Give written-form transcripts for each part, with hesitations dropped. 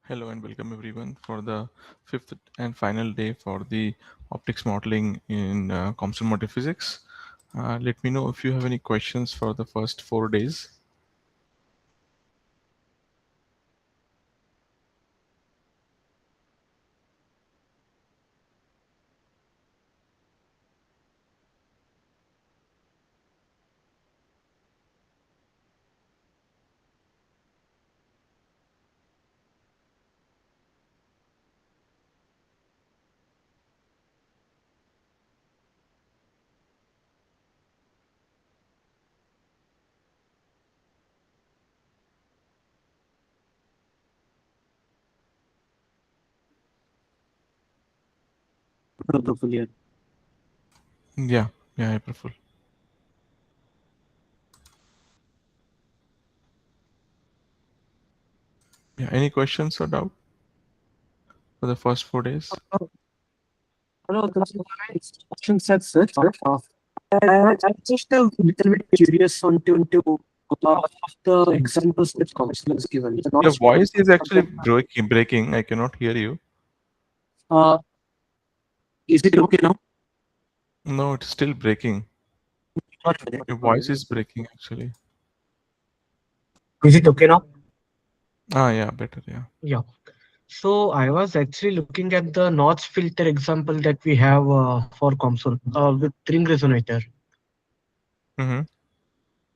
Hello and welcome everyone for the fifth and final day for the optics modeling in COMSOL Multiphysics. Let me know if you have any questions for the first 4 days. Praful. Yeah, Praful. Yeah, any questions or doubt for the first 4 days? Hello, it's question set sir. I'm just a little bit curious on the examples that Council has given. The Your knowledge voice is actually breaking. I cannot hear you. uh, is it okay now? No, it's still breaking. Not really. Your voice is breaking actually. Is it okay now? Yeah, better. Yeah. Yeah. So I was actually looking at the notch filter example that we have for COMSOL with ring resonator. Mm-hmm.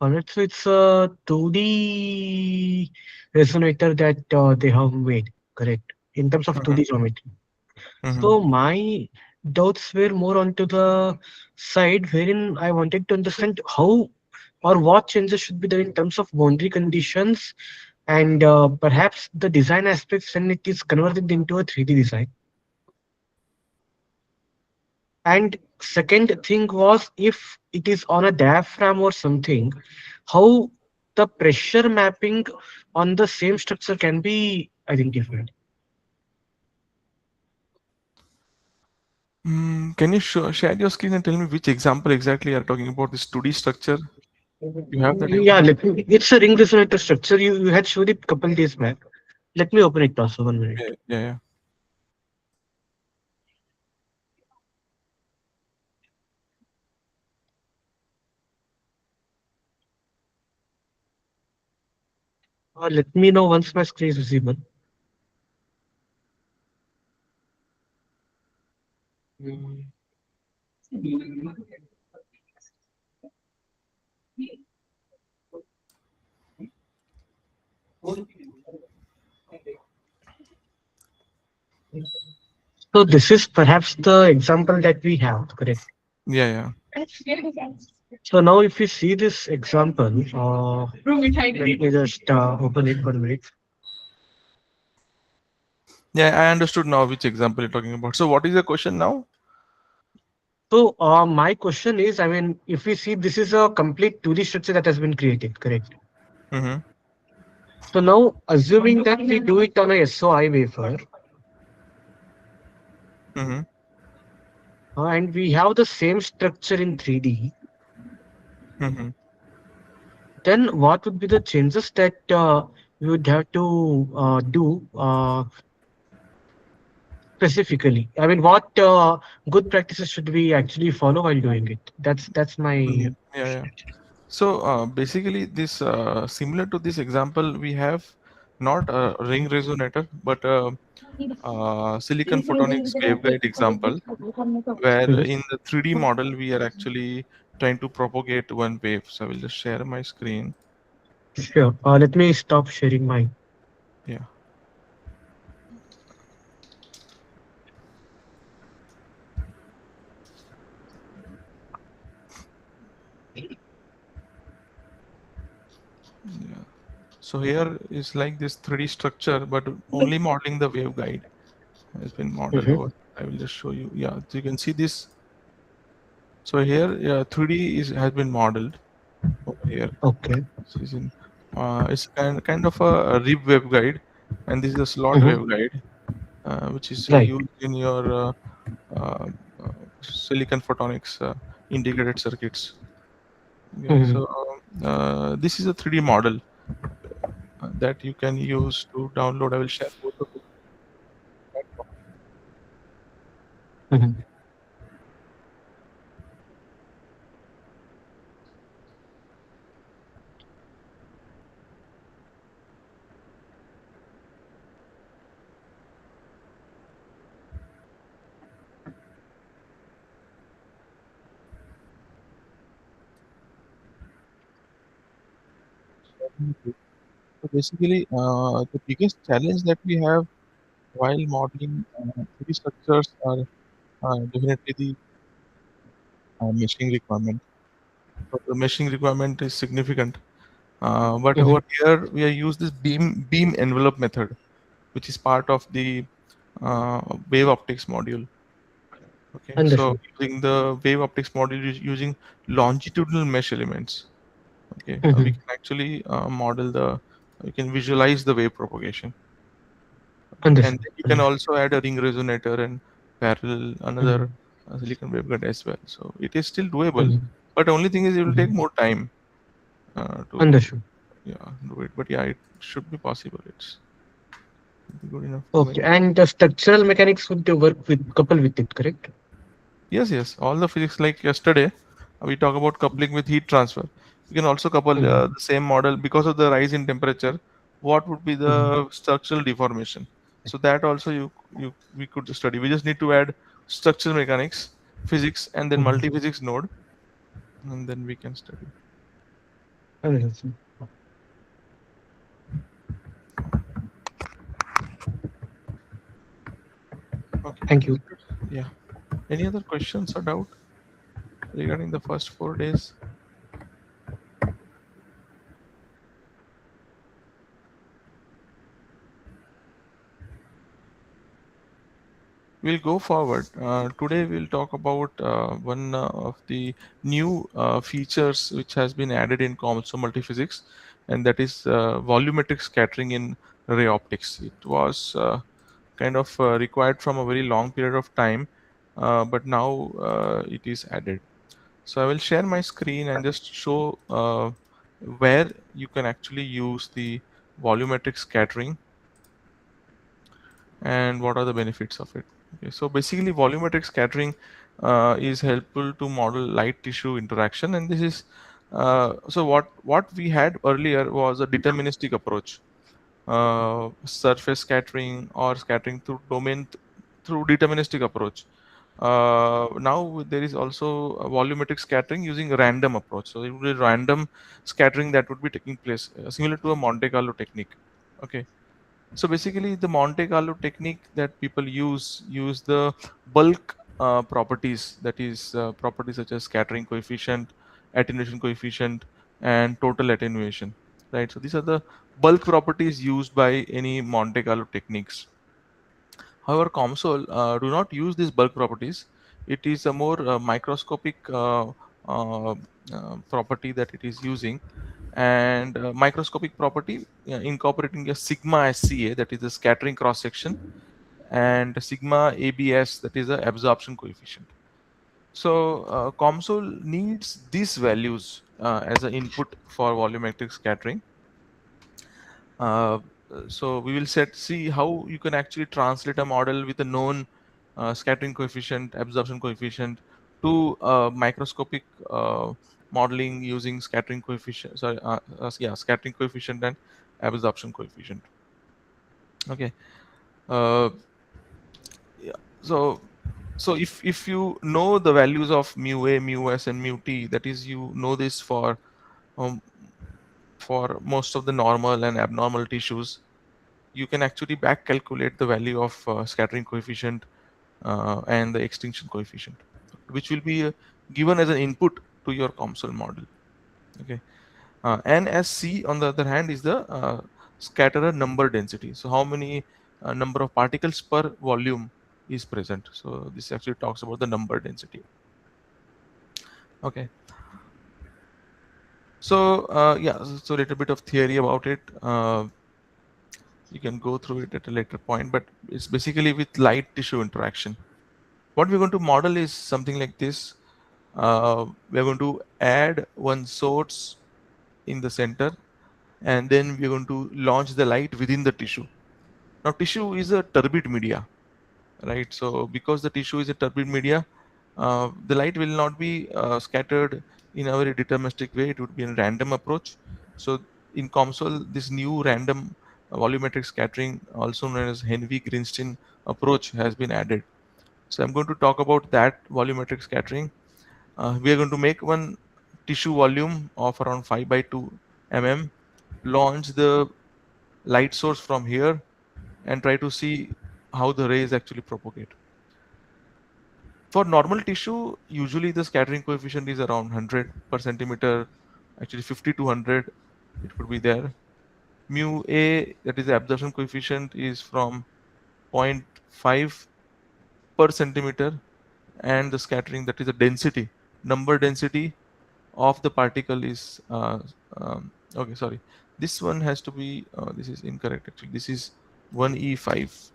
Alright, so it's a 2D resonator that they have made, correct? In terms of 2D geometry. Mm-hmm. So my doubts were more onto the side wherein I wanted to understand how or what changes should be there in terms of boundary conditions and perhaps the design aspects when it is converted into a 3D design. And second thing was if it is on a diaphragm or something, how the pressure mapping on the same structure can be identified. Can you share your screen and tell me which example exactly you are talking about? This 2D structure. You have that Yeah, example? it's a ring resonator structure. You had showed it couple days back. Let me open it also 1 minute. Yeah. Let me know once my screen is visible. Mm. So this is perhaps the example that we have, correct? Yeah. So now if you see this example, let me just open it 1 minute. Yeah, I understood now which example you're talking about. So what is the question now? So my question is, I mean, if we see this is a complete 2D structure that has been created, correct? Mm-hmm. So now assuming that we do it on a SOI wafer, Mm-hmm. and we have the same structure in 3D, Mm-hmm. then what would be the changes that we would have to do specifically? I mean, what good practices should we actually follow while doing it? That's my Yeah. So basically, this similar to this example, we have not a ring resonator, but a, silicon photonics waveguide example, where Mhm. in the 3D model we are actually trying to propagate one wave. So I will just share my screen. Sure. Let me stop sharing mine. Yeah. Yeah. So here is like this 3D structure, but only modeling the waveguide has been modeled Mhm. over. I will just show you. Yeah, so you can see this. So here, 3D is has been modeled over here. Okay. This is in, it's kind of a rib waveguide, and this is a slot Mhm. waveguide, which is Right. used in your uh, uh, silicon photonics integrated circuits. Okay, Mhm. so this is a 3D model that you can use to download. I will share both of it. Mhm. So basically, the biggest challenge that we have while modeling 3D structures are definitely the meshing requirement. So the meshing requirement is significant. But over Mhm. here, we are use this beam envelope method, which is part of the wave optics module. Okay, so Understood. using the wave optics module, using longitudinal mesh elements. Okay, we Mhm. can actually model the, we can visualize the wave propagation. Okay, and Understood. then you can Understood. also add a ring resonator and parallel another Mhm. silicon waveguide as well. So it is still doable, Mhm. but only thing is it will take Mhm. more time to, Understood. yeah, do it. But yeah, it should be possible. It's good enough to make. Okay, and the structural mechanics would work with couple with it, correct? Yes, yes. All the physics like yesterday, we talk about coupling with heat transfer. You can also couple Mhm. the same model because of the rise in temperature. What would be Mhm. the structural deformation? So that also you we could study. We just need to add structural mechanics, physics, and then Mhm. multi-physics node, and then we can study. Understood. Okay. Thank you. Yeah. Any other questions or doubt regarding the first 4 days? We'll go forward. Today we'll talk about one of the new features which has been added in COMSOL Multiphysics, and that is volumetric scattering in ray optics. It was kind of required from a very long period of time, but now it is added. So I will share my screen and just show where you can actually use the volumetric scattering and what are the benefits of it. Okay, so basically volumetric scattering is helpful to model light tissue interaction, and this is so what we had earlier was a deterministic approach, surface scattering or scattering through through deterministic approach. Now there is also a volumetric scattering using random approach, so it would be random scattering that would be taking place similar to a Monte Carlo technique. Okay, so basically, the Monte Carlo technique that people use the bulk properties, that is properties such as scattering coefficient, attenuation coefficient, and total attenuation. Right. So these are the bulk properties used by any Monte Carlo techniques. However, COMSOL do not use these bulk properties. It is a more microscopic uh, property that it is using, and microscopic property incorporating a sigma SCA, that is the scattering cross section, and sigma ABS, that is the absorption coefficient. So COMSOL needs these values as an input for volumetric scattering. uh, so we will see how you can actually translate a model with a known scattering coefficient, absorption coefficient, to microscopic modeling using scattering coefficient. Sorry, yeah, scattering coefficient and absorption coefficient. Okay. Uh, yeah. So if you know the values of mu a, mu s, and mu t, that is, you know this um, for most of the normal and abnormal tissues, you can actually back calculate the value of scattering coefficient and the extinction coefficient, which will be given as an input to your COMSOL model. Okay, NSC on the other hand is the scatterer number density. So how many number of particles per volume is present. So this actually talks about the number density. Okay, so yeah, so a little bit of theory about it. You can go through it at a later point, but it's basically with light tissue interaction. What we're going to model is something like this. We're going to add one source in the center, and then we're going to launch the light within the tissue. Now, tissue is a turbid media. right? So because the tissue is a turbid media, the light will not be scattered in a very deterministic way. It would be a random approach. So in COMSOL, this new random volumetric scattering, also known as Henvey Greenstein approach, has been added. So I'm going to talk about that volumetric scattering. We are going to make one tissue volume of around 5 by 2 mm, launch the light source from here, and try to see how the rays actually propagate. For normal tissue, usually the scattering coefficient is around 100 per centimeter, actually 50 to 100, it could be there. Mu A, that is the absorption coefficient, is from zero point 0.5 per centimeter, and the scattering, that is the density, number density of the particle is, okay, sorry. This one has to be, this is incorrect actually. This is 1E5,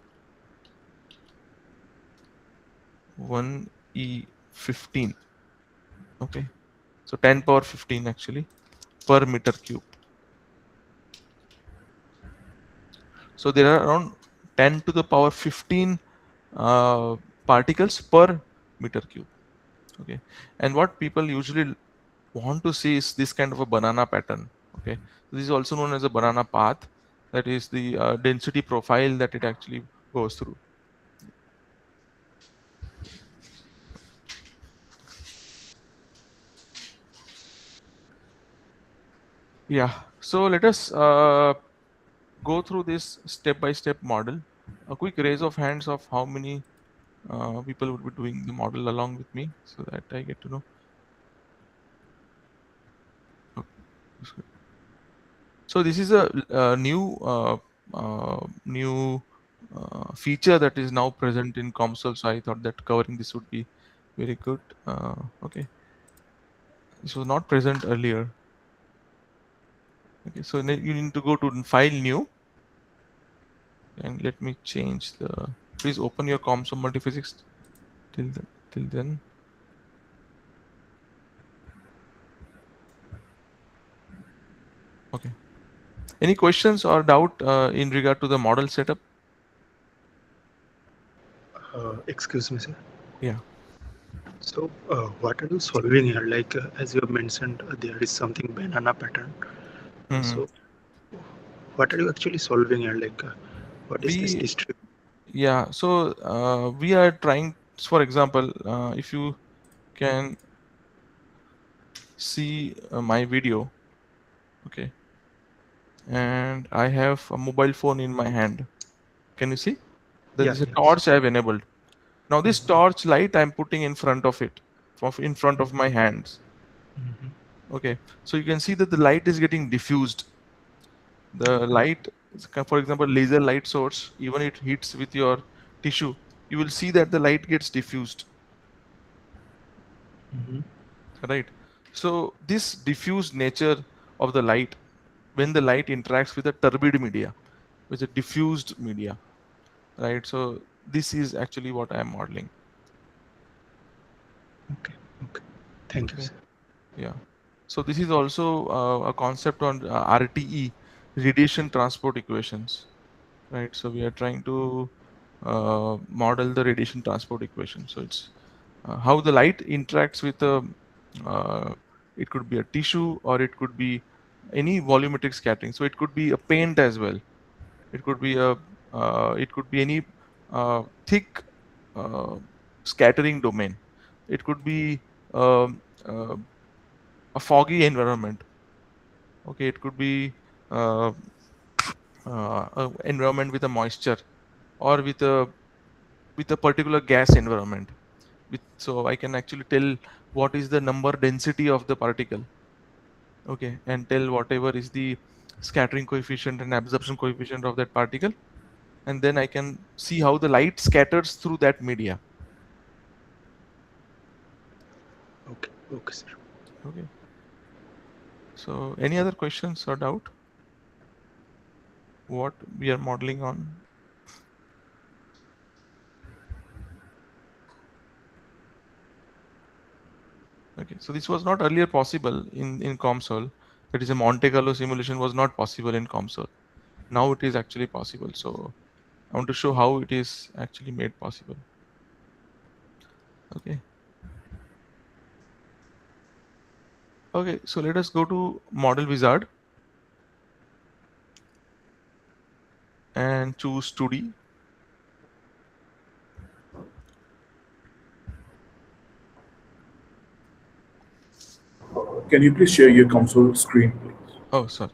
1E15, okay. So 10 power 15 actually per meter cube. So there are around 10 to the power 15 particles per meter cube. Okay, and what people usually want to see is this kind of a banana pattern. Okay, so this is also known as a banana path. That is the density profile that it actually goes through. Yeah. So let us go through this step-by-step model. A quick raise of hands of how many people would be doing the model along with me, so that I get to know. Okay, that's good. So this is a new feature that is now present in COMSOL. So I thought that covering this would be very good. Okay, this was not present earlier. Okay, so you need to go to File, New, and let me change the. Please open your COMSOL Multiphysics till then. Okay. Any questions or doubt in regard to the model setup? Excuse me, sir. Yeah. So, what are you solving here? Like, as you have mentioned, there is something banana pattern. Hmm. So, what are you actually solving here? Like, what is this We district? Yeah. So we are trying. For example, if you can see my video, okay, and I have a mobile phone in my hand. Can you see? There Yeah, is a yes. torch I have enabled. Now this Mhm, torch light I'm putting in front of it, in front of my hands. mhm. Okay. So you can see that the light is getting diffused. The Okay. light, for example, laser light source, even it hits with your tissue, you will see that the light gets diffused, Mhm. right? So this diffuse nature of the light, when the light interacts with a turbid media, with a diffused media, right? So this is actually what I am modeling. Okay. Okay. Thank you, Okay. sir. Yeah. So this is also a concept on RTE, radiation transport equations, right? So we are trying to model the radiation transport equation. So it's how the light interacts with a, uh, it could be a tissue or it could be any volumetric scattering. So it could be a paint as well. It could be a, it could be any thick uh, scattering domain. It could be a foggy environment. Okay, it could be uh, a environment with a moisture, or with a particular gas environment. So I can actually tell what is the number density of the particle. Okay, and tell whatever is the scattering coefficient and absorption coefficient of that particle, and then I can see how the light scatters through that media. Okay. Okay, sir. Okay. So any other questions or doubt? What we are modeling on? Okay. So this was not earlier possible in COMSOL. That is, a Monte Carlo simulation was not possible in COMSOL. Now it is actually possible. So I want to show how it is actually made possible. Okay. Okay, so let us go to Model Wizard and choose 2D. Can you please share your console screen, please? Oh, sorry.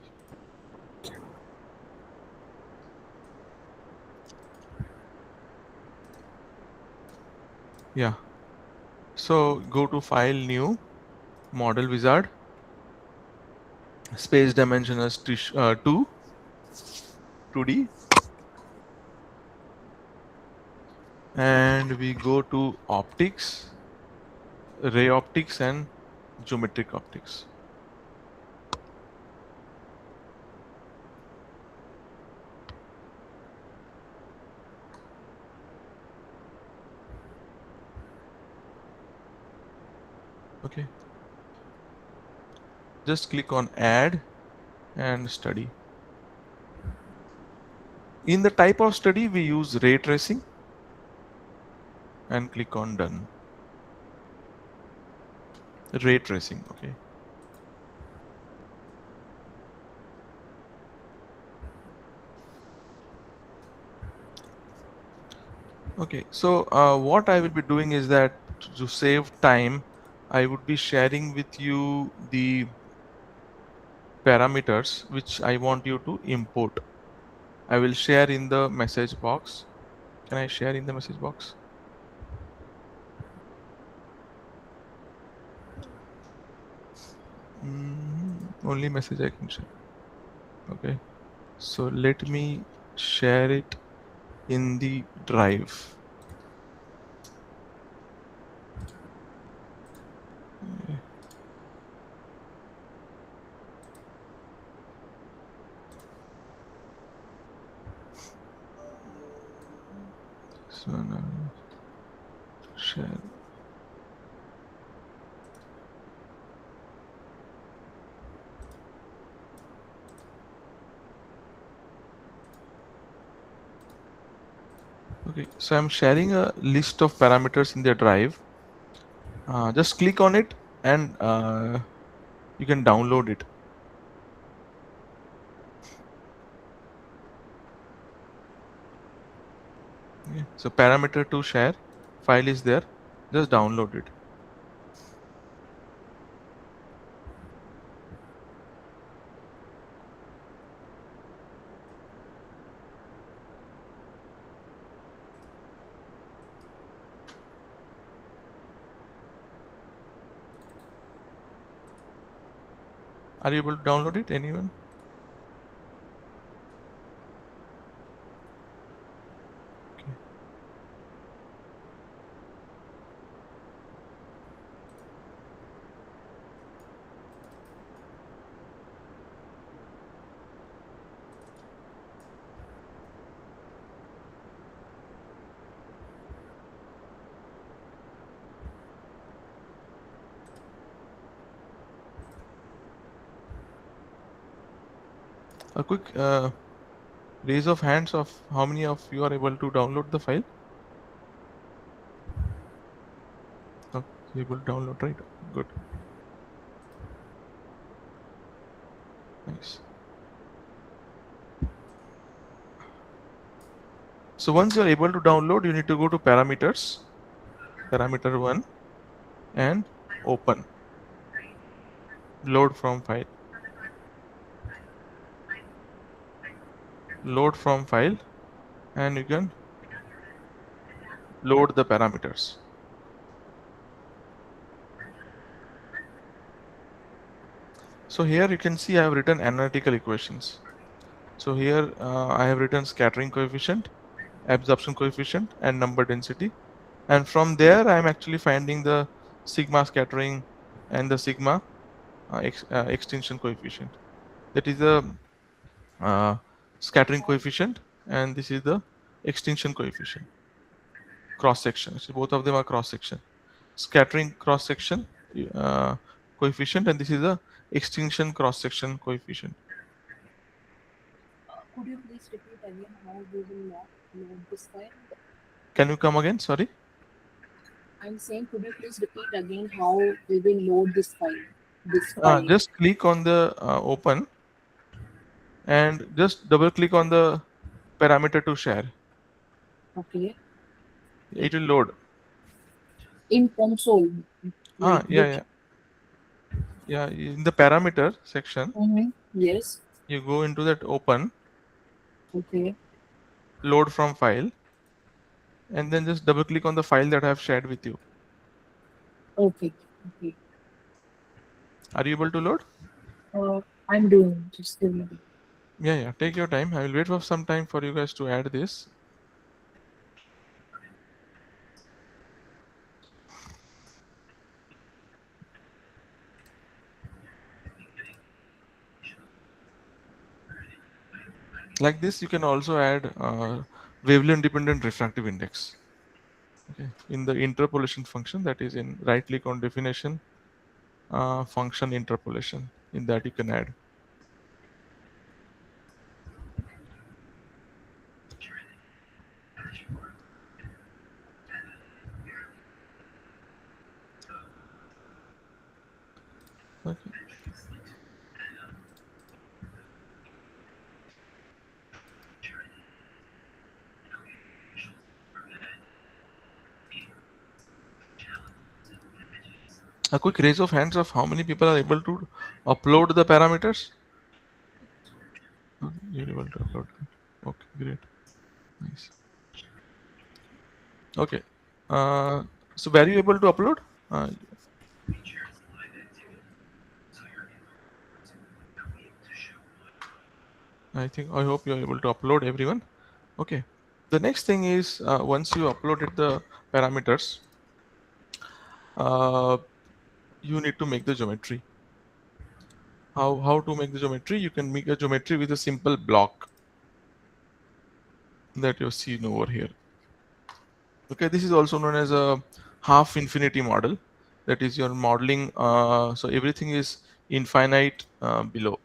Yeah. So go to File, New, Model Wizard, Space Dimension as 2, 2D, and we go to Optics, Ray Optics, and Geometric Optics. Okay. Just click on Add and Study. In the type of study, we use ray tracing and click on Done. Ray tracing, okay. Okay, so what I will be doing is that to save time, I would be sharing with you the parameters which I want you to import. I will share in the message box. Can I share in the message box? Only message I can share. Okay, so let me share it in the drive. Okay. So now share. Okay, so I'm sharing a list of parameters in the drive. Just click on it and you can download it. Okay. So parameter to share file is there. Just download it. Are you able to download it? Anyone? Okay. A quick raise of hands of how many of you are able to download the file? Oh, you're able to download, right? Good. Nice. So once you're able to download, you need to go to parameters, parameter 1, and open, load from file. Load from file, and you can load the parameters. So here you can see I have written analytical equations. So here I have written scattering coefficient, absorption coefficient, and number density. And from there I am actually finding the sigma scattering and the sigma extinction coefficient. That is the uh, scattering coefficient, and this is the extinction coefficient. Cross section. So both of them are cross section. Scattering cross section uh, coefficient, and this is the extinction cross section coefficient. again how we will load this file? Can you come again? Sorry. I'm saying, could you please repeat again how we will load this file? This file. Just click on the open and just double click on the parameter to share. Okay. It will load. In console, like Yeah, which? yeah. In the parameter section, Yes. you go into that open, Okay. load from file, and then just double click on the file that I have shared with you. Okay. Okay. Are you able to load? I'm doing just a minute. Yeah. Take your time. I will wait for some time for you guys to add this. Like this, you can also add wavelength dependent refractive index. Okay. In the interpolation function, that is in right click on definition, function interpolation. In that you can add. Okay. A quick raise of hands of how many people are able to upload the parameters. You're able to upload. Okay, great, nice. Okay, so were you able to upload? Uh, I hope you're able to upload everyone. Okay. The next thing is once you uploaded the parameters, uh, you need to make the geometry. How to make the geometry? You can make a geometry with a simple block that you're seeing over here. Okay, this is also known as a half infinity model. That is your modeling. So everything is infinite below.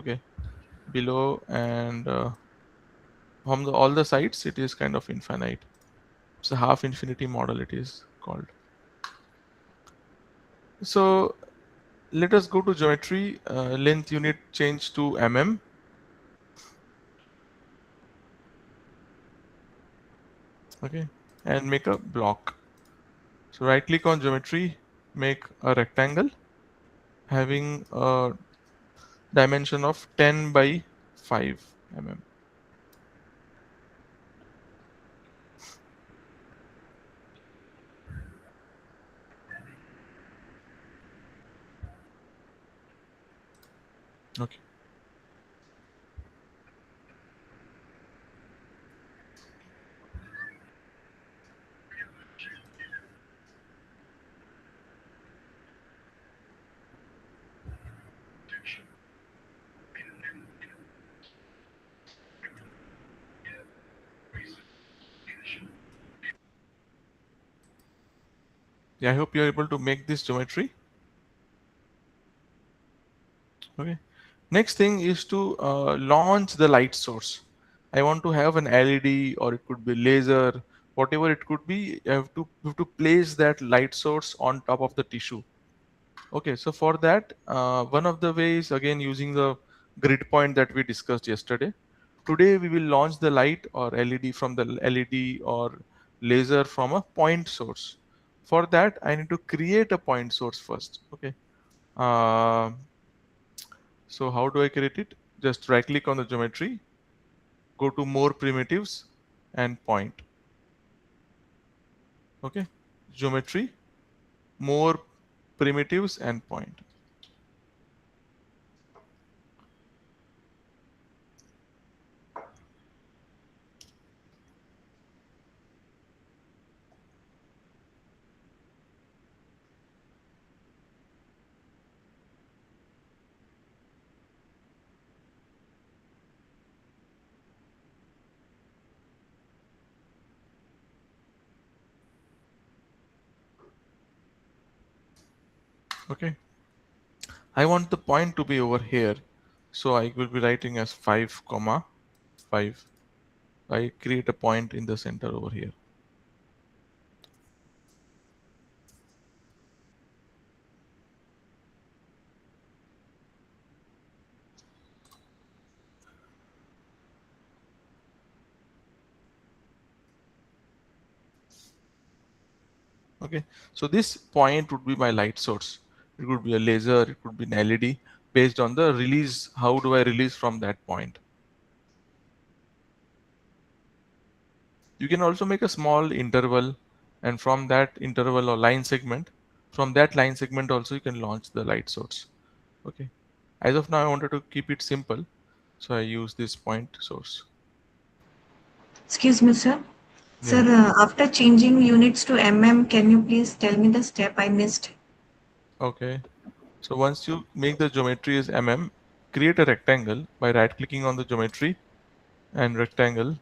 Okay, below and from all the sides, it is kind of infinite. It's a half infinity model. It is called. So let us go to geometry. Length unit change to mm. Okay, and make a block. So right click on geometry, make a rectangle having a dimension of 10 by 5 mm. Okay. Yeah, I hope you're able to make this geometry. Okay. Next thing is to launch the light source. I want to have an LED or it could be laser, whatever it could be. You have to place that light source on top of the tissue. Okay, so for that, one of the ways again using the grid point that we discussed yesterday. Today we will launch the light or LED from the LED or laser from a point source. For that, I need to create a point source first. Okay. Uh, so how do I create it? Just right click on the geometry, go to more primitives and point. Okay. Geometry, more primitives and point. Okay. I want the point to be over here. So I will be writing as 5 comma 5. I create a point in the center over here. Okay, so this point would be my light source. It could be a laser, it could be an LED, based on the release. How do I release from that point? You can also make a small interval, and from that interval or line segment, from that line segment also you can launch the light source. Okay, as of now I wanted to keep it simple, so I use this point source. Excuse me, sir. Sir, Yeah. after changing units to mm, can you please tell me the step I missed? Okay, so once you make the geometry as mm, create a rectangle by right clicking on the geometry and rectangle.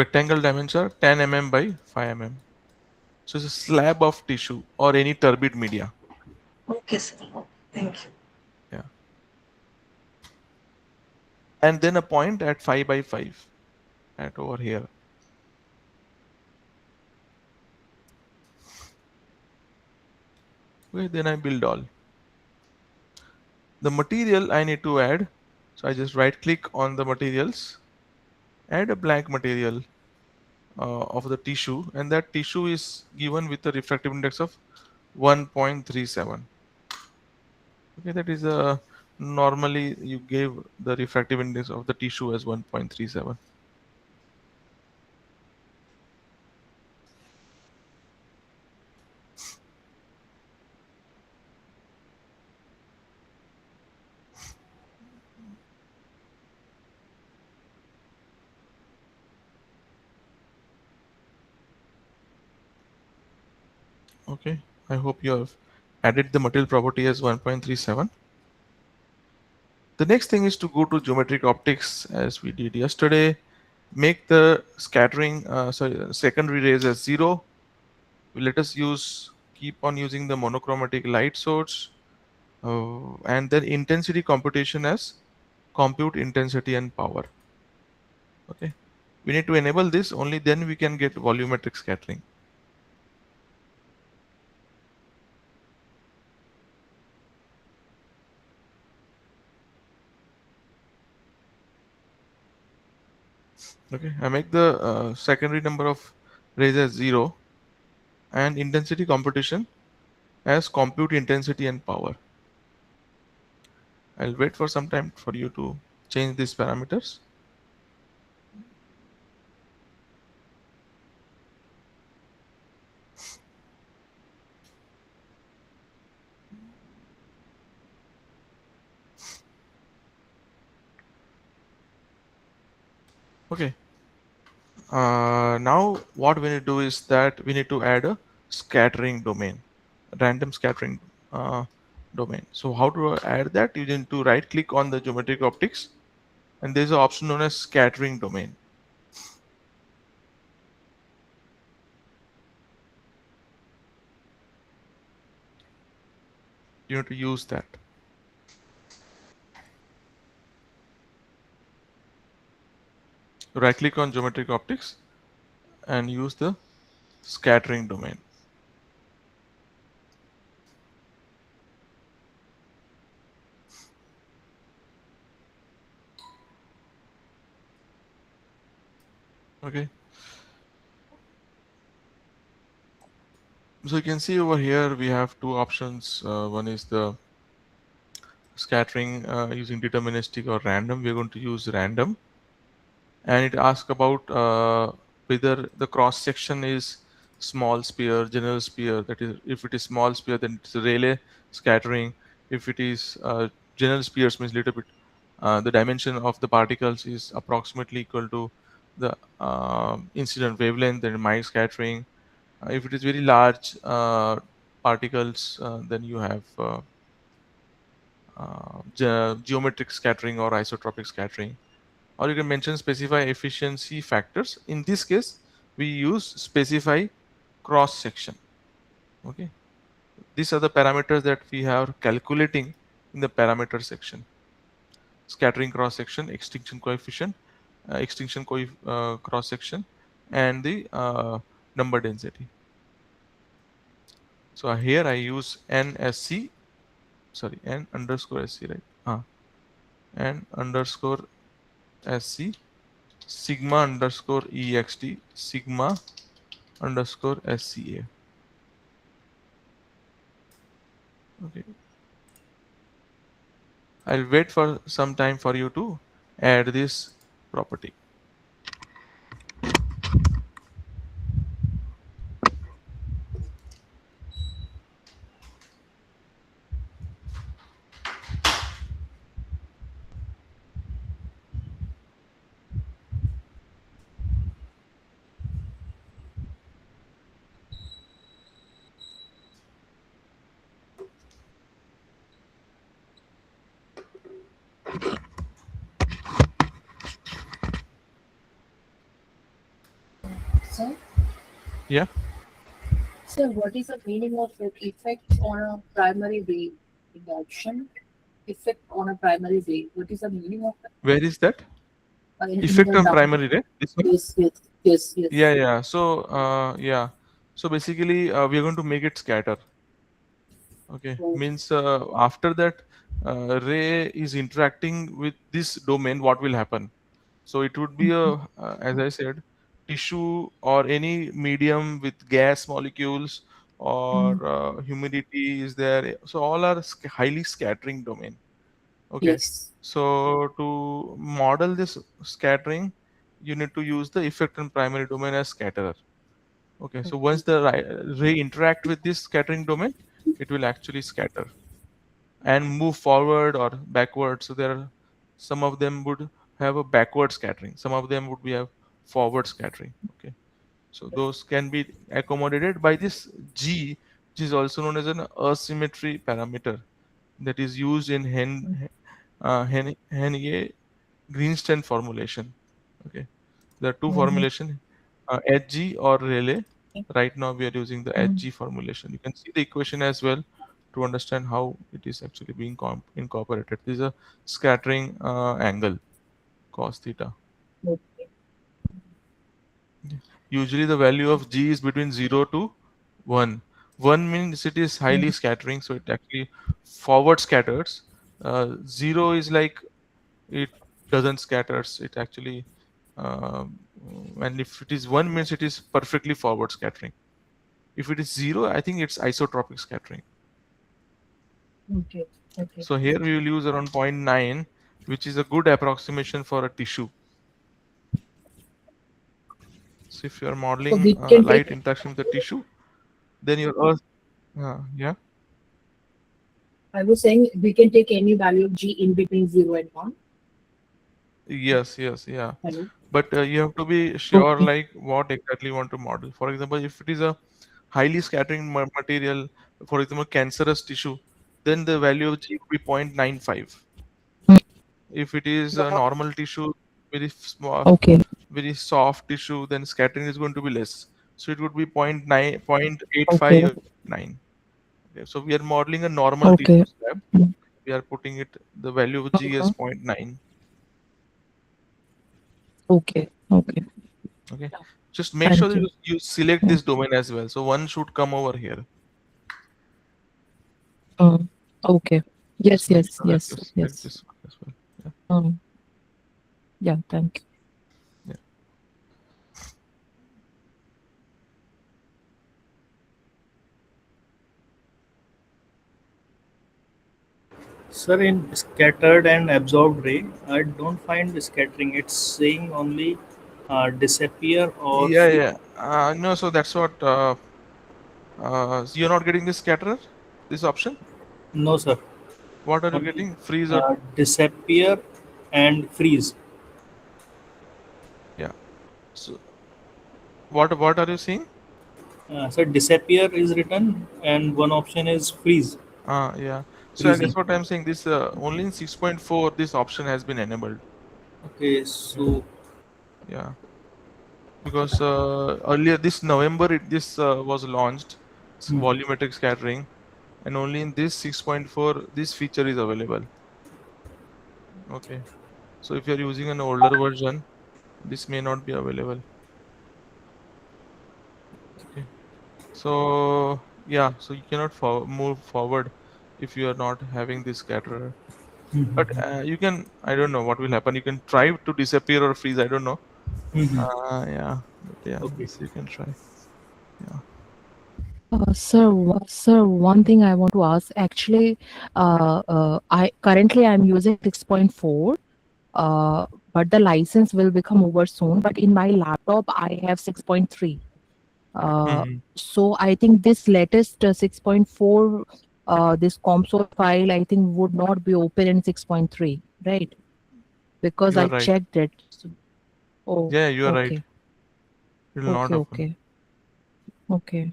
Rectangle dimensions are 10 mm by 5 mm. So it's a slab of tissue or any turbid media. Okay, sir. Thank you. Yeah. And then a point at 5 by 5 at over here. Okay, then I build all. The material I need to add. So I just right click on the materials, add a blank material of the tissue, and that tissue is given with a refractive index of 1.37. Okay, that is a normally you gave the refractive index of the tissue as 1.37. Okay, I hope you have added the material property as 1.37. The next thing is to go to geometric optics as we did yesterday. Make the scattering, secondary rays as 0. Let us keep on using the monochromatic light source, and then intensity computation as compute intensity and power. Okay, we need to enable this, only then we can get volumetric scattering. Okay, I make the secondary number of rays as 0 and intensity computation as compute intensity and power. I'll wait for some time for you to change these parameters. Okay. Now what we need to do is that we need to add a scattering domain, random scattering domain. So how to add that? You need to right click on the geometric optics, and there's an option known as scattering domain. You need to use that. Right click on geometric optics and use the scattering domain. Okay. So you can see over here we have two options. One is the scattering using deterministic or random. We're going to use random, and it asks about whether the cross section is small sphere, general sphere. That is, if it is small sphere, then it's a Rayleigh scattering. If it is general spheres, means little bit the dimension of the particles is approximately equal to the incident wavelength, then Mie scattering. If it is very large particles, then you have geometric scattering or isotropic scattering. Or you can mention specify efficiency factors. In this case, we use specify cross section. Okay, these are the parameters that we are calculating in the parameter section. scattering cross section, extinction coefficient, cross section, and the number density. So here I use NSC, sorry, N underscore SC, right? N underscore SC, sigma underscore EXT, sigma underscore SCA. Okay. I'll wait for some time for you to add this property. So, Yeah. so what is the meaning of the effect on a primary wave induction? Effect on a primary wave. What is the meaning of that? Where is that? In Effect the on down. primary, right? This one? Yes, yes, yes, yes. Yeah. So, yeah. So basically, we are going to make it scatter. Okay. Oh, Means after that, ray is interacting with this domain. What will happen? So it would be as I said, tissue or any medium with gas molecules or humidity is there. So all are highly scattering domain. Okay. yes. So to model this scattering, you need to use the effect on primary domain as scatterer. Okay. So once the ray interact with this scattering domain, it will actually scatter and move forward or backward. So there are some of them would have a backward scattering, some of them would be a forward scattering. Okay. So those can be accommodated by this G, which is also known as an asymmetry parameter that is used in Henvey Greenstein formulation. Okay. There are two formulation, HG or Rayleigh. Right now we are using the HG formulation. You can see the equation as well to understand how it is actually being incorporated. This is a scattering angle, cos theta. Okay. Usually the value of G is between 0 to 1. 1 means it is highly scattering, so it actually forward scatters. 0 is like it doesn't scatters. It actually, and if it is 1 means it is perfectly forward scattering. If it is 0, I think it's isotropic scattering. Okay. Okay. So here we will use around 0.9, which is a good approximation for a tissue. So if you are So we modeling can light take. interaction with the tissue, then your Earth, yeah, I was saying we can take any value of G in between 0 and 1. yes, yeah. Hello. But you have to be sure like what exactly you want to model. For example, if it is a highly scattering material, for example, cancerous tissue, then the value of G would be 0.95. If it is a normal tissue, very small, Okay. very soft tissue, then scattering is going to be less. So it would be 0.9, Okay. 0.85 or 9. Okay, so we are modeling a normal Okay. tissue slab. We are putting it the value of G as Uh-huh. 0.9. Okay. Okay. Okay, just make sure Thank that you. you select this domain as well. So one should come over here. Okay. Just Yes, make yes, sure that you yes, select yes. this one as well. Yeah. Yeah, thank you. Yeah. Sir, in scattered and absorbed ray, I don't find the scattering. It's saying only disappear or Yeah, free. yeah. No, so that's what you're not getting this scatterer, this option. No, sir. What are you Only getting? Freeze or disappear and freeze. yeah. So what are you seeing? So disappear is written, and one option is freeze, Yeah. So I guess freezing. what I'm saying this only in 6.4 this option has been enabled. Okay, Okay. so Yeah. Because earlier this November this was launched, hmm, volumetric scattering, and only in this 6.4 this feature is available. Okay. So if you're using an older version, this may not be available. Okay. So yeah, so you cannot move forward if you are not having this scatterer. But you can, I don't know what will happen. You can try to disappear or freeze. I don't know. Yeah, but yeah, Okay. this you can try. Yeah. Sir, one thing I want to ask. Actually, I currently I'm using 6.4, but the license will become over soon. But in my laptop, I have 6.3. Mhm. So I think this latest 6.4, this COMSOL file, I think would not be open in 6.3, right? Because You are I right. checked it. So, oh, Yeah, you are right. okay, It will not open. okay. Okay.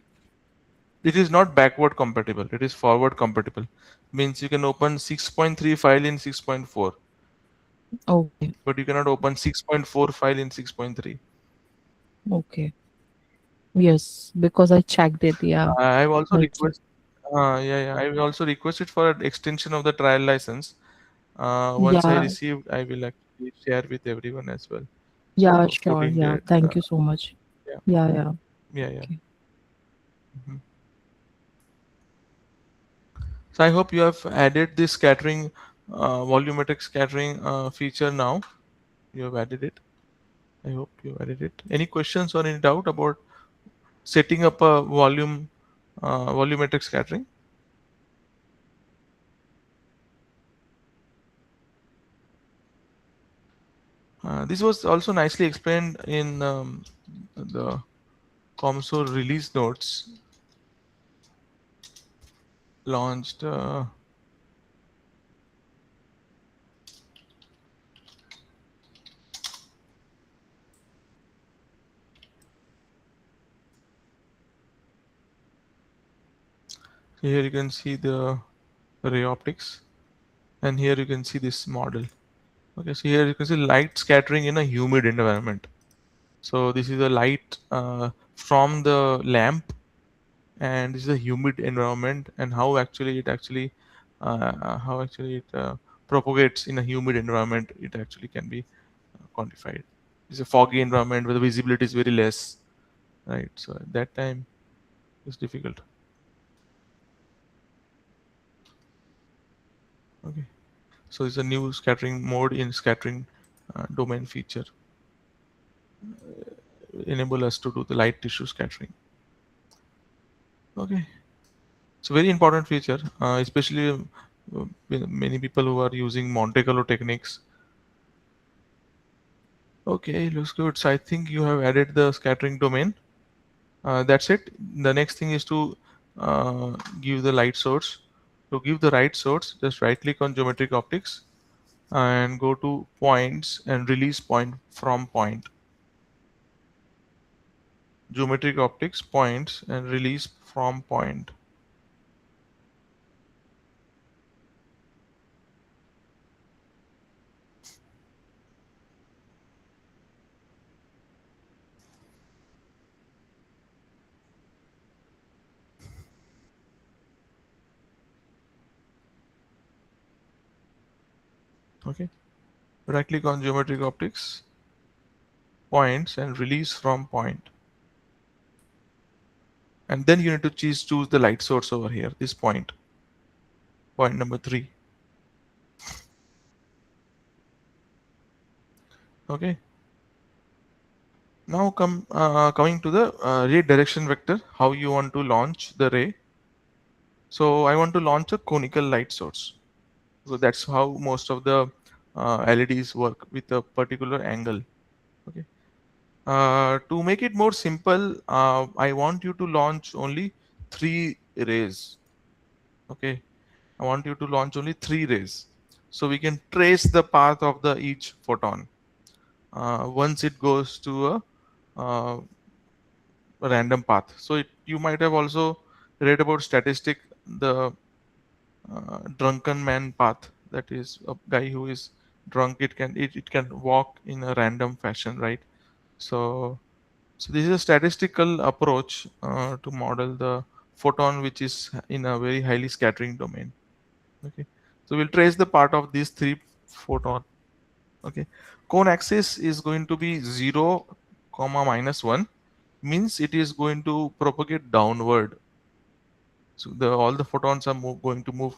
It is not backward compatible. It is forward compatible. Means you can open 6.3 file in 6.4, Okay. but you cannot open 6.4 file in 6.3. Okay. Yes, because I checked it. Yeah. I've also I checked. request. Yeah. I've also requested for an extension of the trial license. Once I Yeah. received, I will actually share with everyone as well. Yeah, So sure. 14 Yeah. days. Thank you so much. Yeah, Yeah. Yeah. yeah. Okay. Mhm. So I hope you have added this scattering, volumetric scattering feature now. You have added it. I hope you added it. Any questions or any doubt about setting up a volumetric scattering? This was also nicely explained in the COMSOL release notes launched. So here you can see the ray optics, and here you can see this model. Okay, so here you can see light scattering in a humid environment. So this is the light from the lamp, and this is a humid environment, and how actually it propagates in a humid environment. It actually can be quantified. It's a foggy environment where the visibility is very less, right? So at that time, it's difficult. Okay. So it's a new scattering mode in scattering domain feature enable us to do the light tissue scattering. Okay. It's a very important feature, especially with many people who are using Monte Carlo techniques. Okay, looks good. So I think you have added the scattering domain. That's it. The next thing is to give the light source. To give the right source, just right click on geometric optics and go to points and release point from point. Geometric optics, points and release from point. Okay. Right click on geometric optics, points and release from point. And then you need to choose the light source over here, this point number 3. Okay. Now coming to the ray direction vector, how you want to launch the ray. So I want to launch a conical light source. So that's how most of the LEDs work, with a particular angle. Okay. To make it more simple, I want you to launch only 3 rays. Okay. I want you to launch only 3 rays. So we can trace the path of the each photon. Once it goes to uh, a random path. So you might have also read about statistic, the drunken man path. That is a guy who is drunk. It can walk in a random fashion, right? So this is a statistical approach to model the photon, which is in a very highly scattering domain. Okay, so we'll trace the part of these 3 photon. Okay, cone axis is going to be 0 comma -1, means it is going to propagate downward. So all the photons are going to move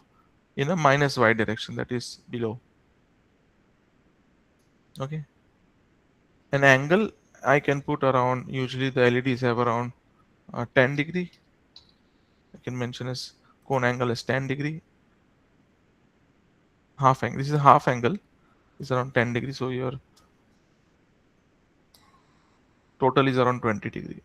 in a -y direction, that is below. Okay, an angle I can put around, usually the LEDs have around 10 degree. I can mention as cone angle is 10 degree. Half angle, this is a half angle, is around 10 degree, so your total is around 20 degree.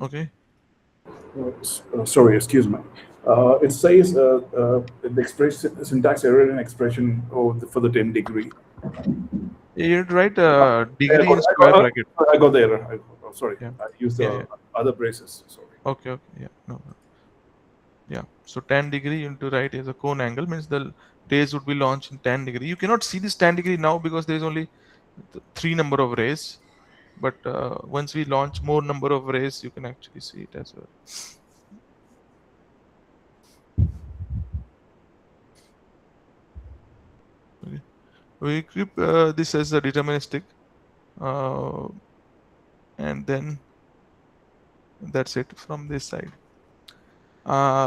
Okay, Sorry, excuse me. It says the expression syntax error in expression for the 10 degree. you write I degree got, in square bracket. I got the error. Sorry, Yeah, I used yeah, the yeah. other braces. Sorry. Okay, yeah, no. Yeah, so 10 degree you need to write as a cone angle, means the rays would be launched in 10 degree. You cannot see this 10 degree now because there is only 3 number of rays, but once we launch more number of rays, you can actually see it as well. Okay. We keep this as a deterministic, uh, and then that's it from this side.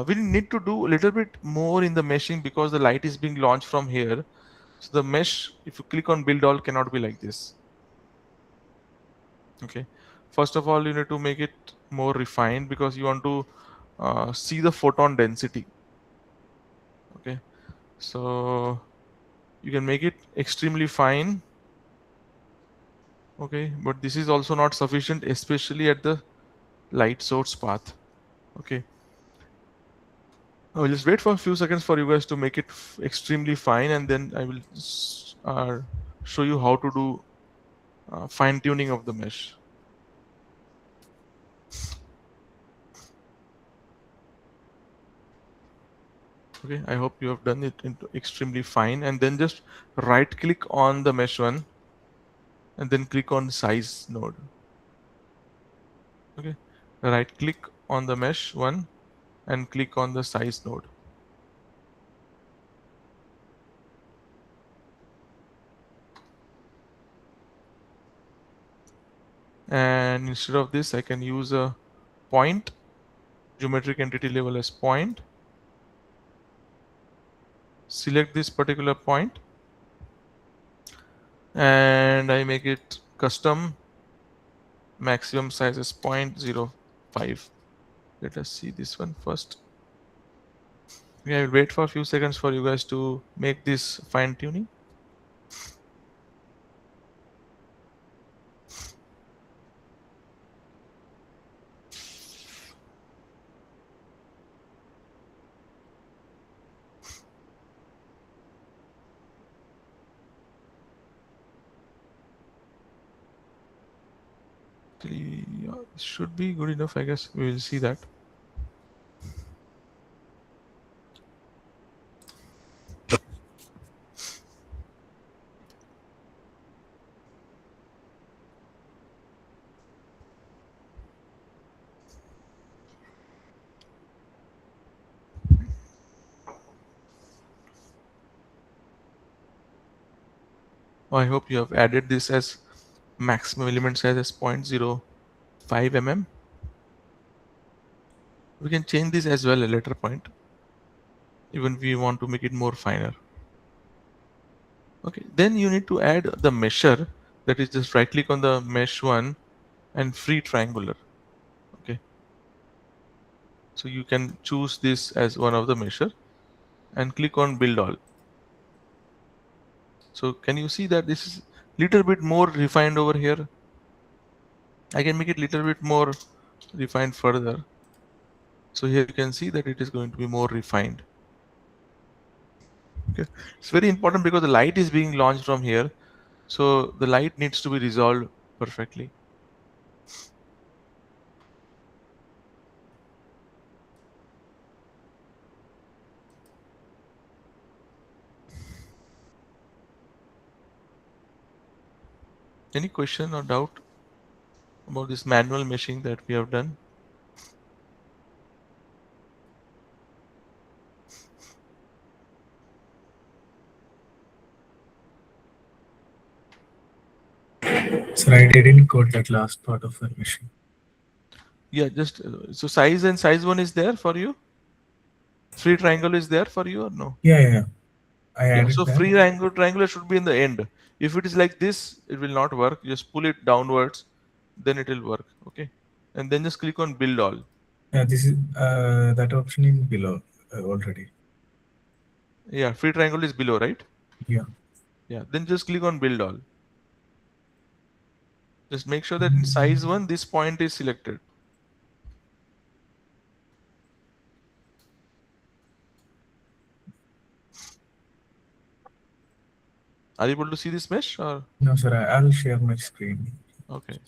We need to do a little bit more in the meshing because the light is being launched from here. So the mesh, if you click on build all, cannot be like this. Okay, first of all, you need to make it more refined because you want to see the photon density. Okay, so you can make it extremely fine. Okay, but this is also not sufficient, especially at the light source path. Okay, I will just wait for a few seconds for you guys to make it extremely fine, and then I will show you how to do fine tuning of the mesh. Okay, I hope you have done it into extremely fine, and then just right click on the mesh one and then click on size node. Okay, right click on the mesh one and click on the size node. And instead of this, I can use a point, geometric entity level as point. Select this particular point and I make it custom, maximum size is 0.05. Let us see this one first. Okay, I will wait for a few seconds for you guys to make this fine tuning. Yeah, this should be good enough, I guess. We will see that. I hope you have added this as maximum element size as 0.05 mm. We can change this as well a later point, even if we want to make it more finer. Okay, then you need to add the measure, that is just right click on the mesh one and free triangular. Okay, so you can choose this as one of the measure and click on build all. So can you see that this is little bit more refined over here? I can make it little bit more refined further. So here you can see that it is going to be more refined. Okay, it's very important because the light is being launched from here, so the light needs to be resolved perfectly. Any question or doubt about this manual meshing that we have done? Sir, I didn't code that last part of the machine. Yeah, just so size and size one is there for you. Free triangle is there for you or no? Yeah. I Yeah, added so that. free triangular should be in the end. If it is like this, it will not work. Just pull it downwards, then it will work. Okay, and then just click on build all. Yeah, this is that option in below already. Yeah, free triangle is below, right? Yeah. Yeah, then just click on build all. Just make sure that in size one, this point is selected. Are you able to see this mesh or? No, sir, I'll share my screen. Okay.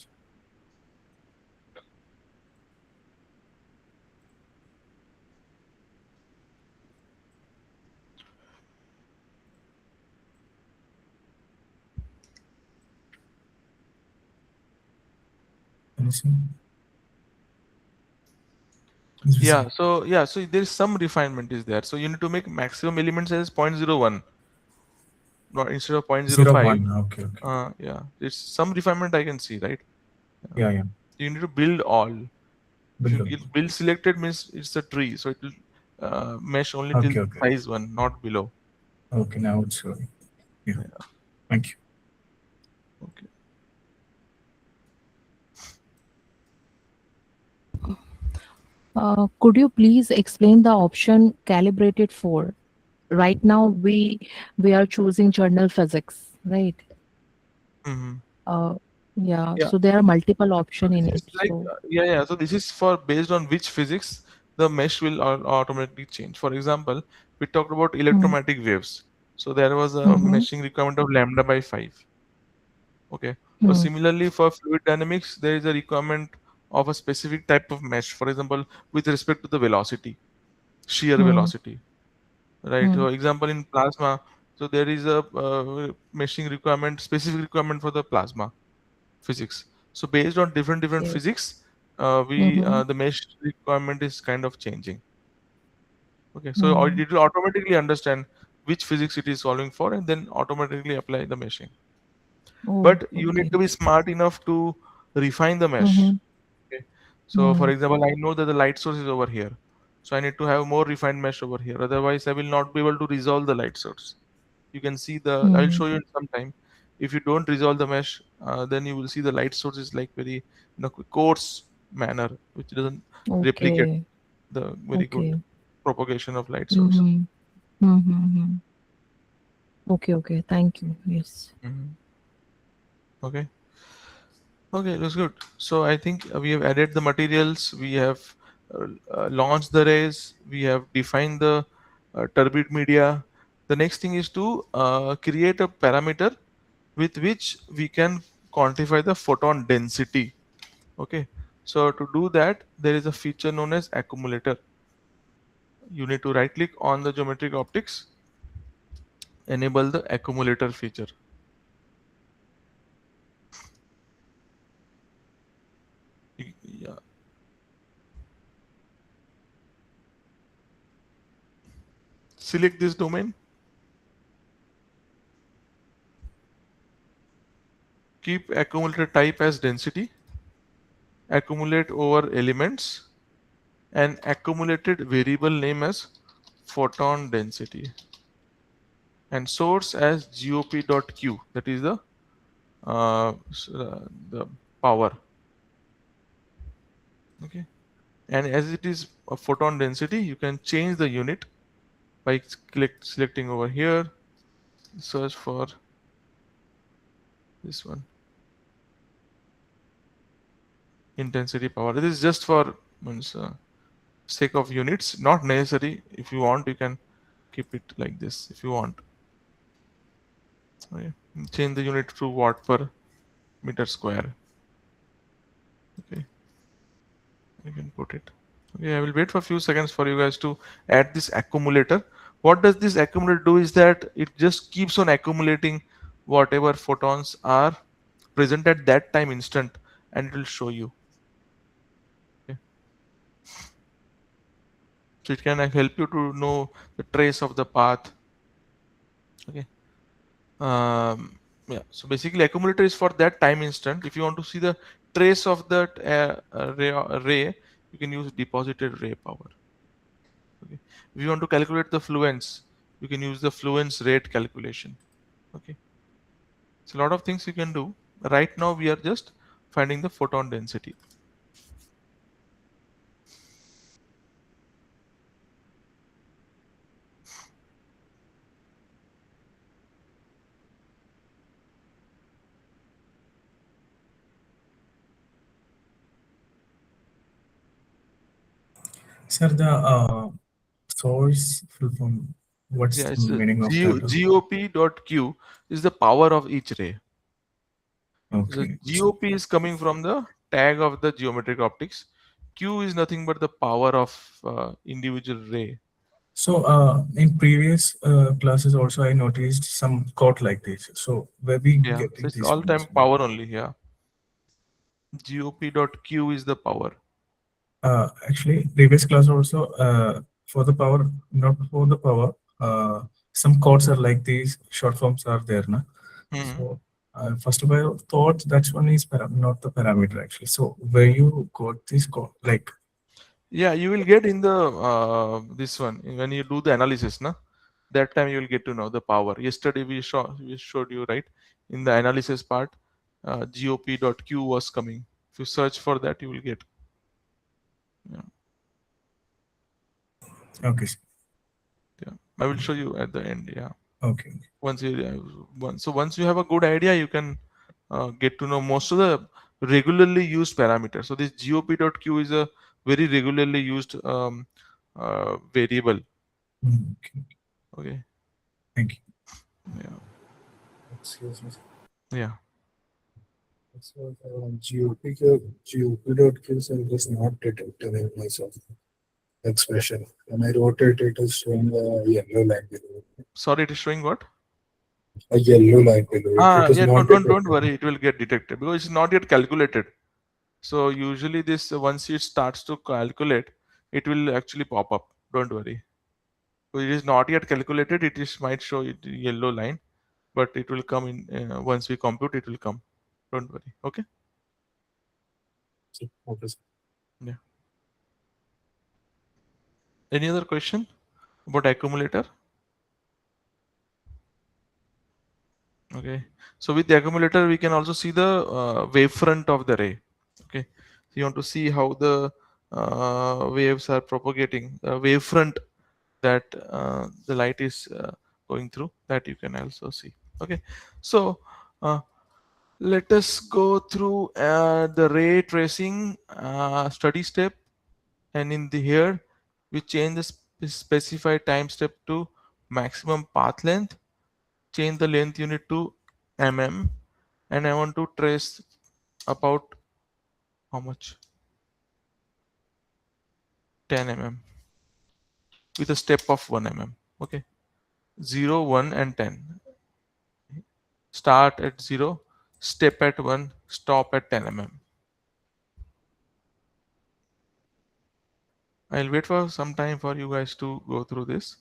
Can you see? Yeah, so there is some refinement is there. So you need to make maximum element size 0.01, not instead of 0.05. 01. Okay. Yeah, it's some refinement I can see, right? Yeah. You need to build all. If you Build. build selected means it's a tree, so it will mesh only till Okay. size one, not below. Okay, now it's showing. Yeah. Thank you. Okay. Could you please explain the option calibrated for? Right now we are choosing journal physics, right? Yeah. So there are multiple options in it. Like, So So this is for based on which physics the mesh will automatically change. For example, we talked about electromagnetic waves. So there was a meshing requirement of lambda by 5. Okay. So similarly for fluid dynamics, there is a requirement of a specific type of mesh. For example, with respect to the velocity, shear velocity, right? So example in plasma, so there is a meshing requirement, specific requirement for the plasma physics. So based on different okay. physics, the mesh requirement is kind of changing. Okay, so it will automatically understand which physics it is solving for, and then automatically apply the meshing. But you need to be smart enough to refine the mesh. Okay. So for example, I know that the light source is over here. So I need to have more refined mesh over here. Otherwise, I will not be able to resolve the light source. You can see I will show you in some time. If you don't resolve the mesh, then you will see the light source is like very coarse manner, which doesn't replicate Okay. the very good Okay. propagation of light source. Okay. Thank you. Yes. Okay. Okay, that's good. So I think we have added the materials, we have launched the rays, we have defined the turbid media. The next thing is to create a parameter with which we can quantify the photon density. Okay. So to do that, there is a feature known as accumulator. You need to right click on the geometric optics, enable the accumulator feature. Yeah. Select this domain. Keep accumulator type as density. Accumulate over elements, and accumulated variable name as photon density, and source as gop.q, that is the power. Okay, and as it is a photon density, you can change the unit by selecting over here, search for this one, intensity power. This is just for sake of units, not necessary. If you want, you can keep it like this if you want. Okay. Change the unit to watt per meter square. Okay, you can put it. Okay, I will wait for a few seconds for you guys to add this accumulator. What does this accumulator do is that it just keeps on accumulating whatever photons are present at that time instant, and it will show you. Okay. So it can help you to know the trace of the path. Okay. Yeah. So basically, accumulator is for that time instant. If you want to see the trace of that ray, you can use deposited ray power. Okay. If you want to calculate the fluence, you can use the fluence rate calculation. Okay. So a lot of things you can do. Right now, we are just finding the photon density. Sir, the source full form, what's Yeah, the it's meaning of that? GOP.Q is the power of each ray. So Okay. GOP is coming from the tag of the geometric optics. Q is nothing but the power of individual ray. So in previous classes also I noticed some quote like this. So where we Yeah, so getting it's these all ones? time power only. Yeah, GOP.Q is the power. Actually, previous class also for the power, not for the power. Some codes are like these. Short forms are there, na. Hmm. So first of all, thought that one is not the parameter actually. So where you got this code, like Yeah, you will get in the this one when you do the analysis, na. That time you will get to know the power. Yesterday we showed you, right, in the analysis part. GOP.Q was coming. If you search for that, you will get. Yeah. okay, Yeah, I will show you at the end. Yeah, okay, once you once you have a good idea, you can get to know most of the regularly used parameters. So this GOP.Q is a very regularly used variable. okay. Okay. Thank you. Yeah. Excuse me. Yeah. So GOP.Q cell is not detected in myself expression. When I wrote it, it is showing a yellow line below. Sorry, it is showing what? A yellow line below it. It is Yeah. not Don't detected. worry. It will get detected because it's not yet calculated. So usually this once it starts to calculate, it will actually pop up. Don't worry. So it is not yet calculated. It is might show it yellow line, but it will come in once we compute. It will come. Don't worry. Okay. Okay. Yeah. Any other question about accumulator? Okay. So with the accumulator, we can also see the wavefront of the ray. Okay. So you want to see how the waves are propagating, wavefront that the light is going through, that you can also see. Okay. So let us go through the ray tracing study step, and in the here we change the specified time step to maximum path length, change the length unit to mm, and I want to trace about how much, 10 mm with a step of 1 mm. Okay, 0, 1 and 10. Start at 0, step at 1, stop at 10 mm. I'll wait for some time for you guys to go through this.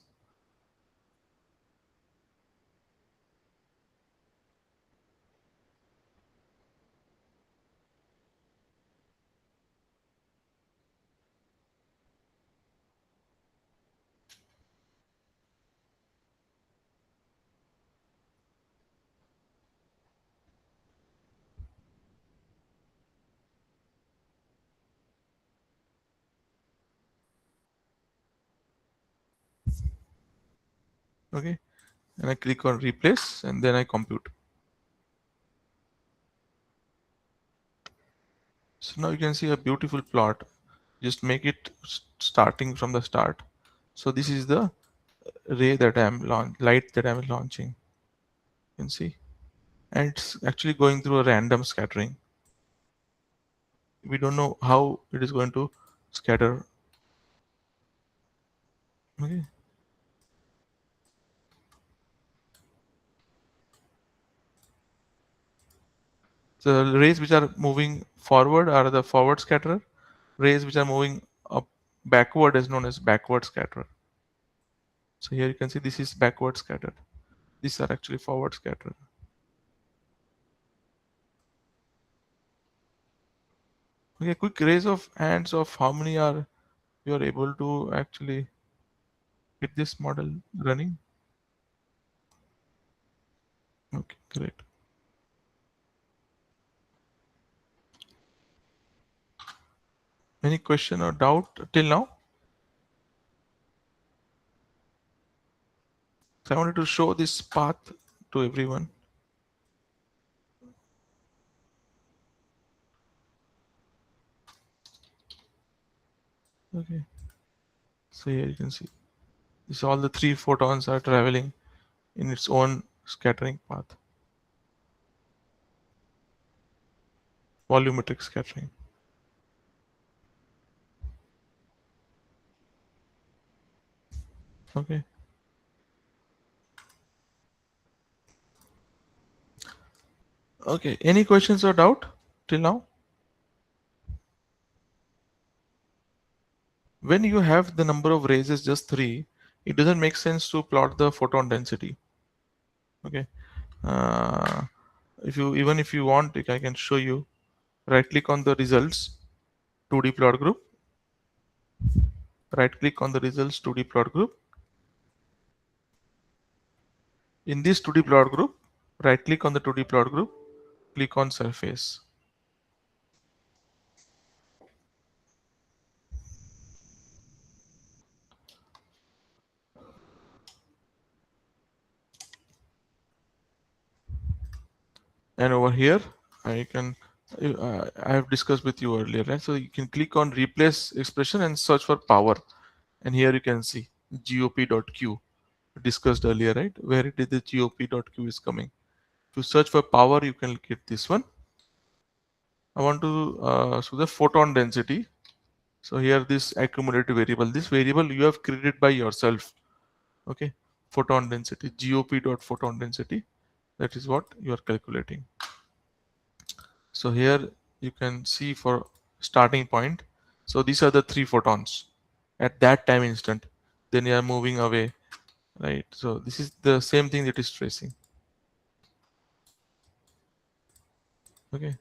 Okay, and I click on replace and then I compute. So now you can see a beautiful plot. Just make it starting from the start. So this is the ray that light that I'm launching. You can see, and it's actually going through a random scattering. We don't know how it is going to scatter. Okay. So the rays which are moving forward are the forward scatterer. Rays which are moving up backward is known as backward scatterer. So here you can see this is backward scattered. These are actually forward scattered. Okay, quick raise of hands of how many are you are able to actually get this model running. Okay, great. Any question or doubt till now? So I wanted to show this path to everyone. Okay. So here you can see this all the 3 photons are traveling in its own scattering path. Volumetric scattering. Okay. Okay. Any questions or doubt till now? When you have the number of rays is just 3, it doesn't make sense to plot the photon density. Okay. If you want, I can show you. Right click on the results, 2D plot group. Right click on the results, 2D plot group. In this 2D plot group, right click on the 2D plot group, click on surface. And over here, I have discussed with you earlier, right? So you can click on replace expression and search for power. And here you can see gop.q discussed earlier, right? Where it is the gop.q is coming. To search for power, you can get this one. I want to show the photon density. So here this accumulated variable, this variable you have created by yourself. Okay, photon density, gop.photon density. That is what you are calculating. So here you can see for starting point. So these are the 3 photons at that time instant. Then you are moving away, right? So this is the same thing that is tracing. Okay.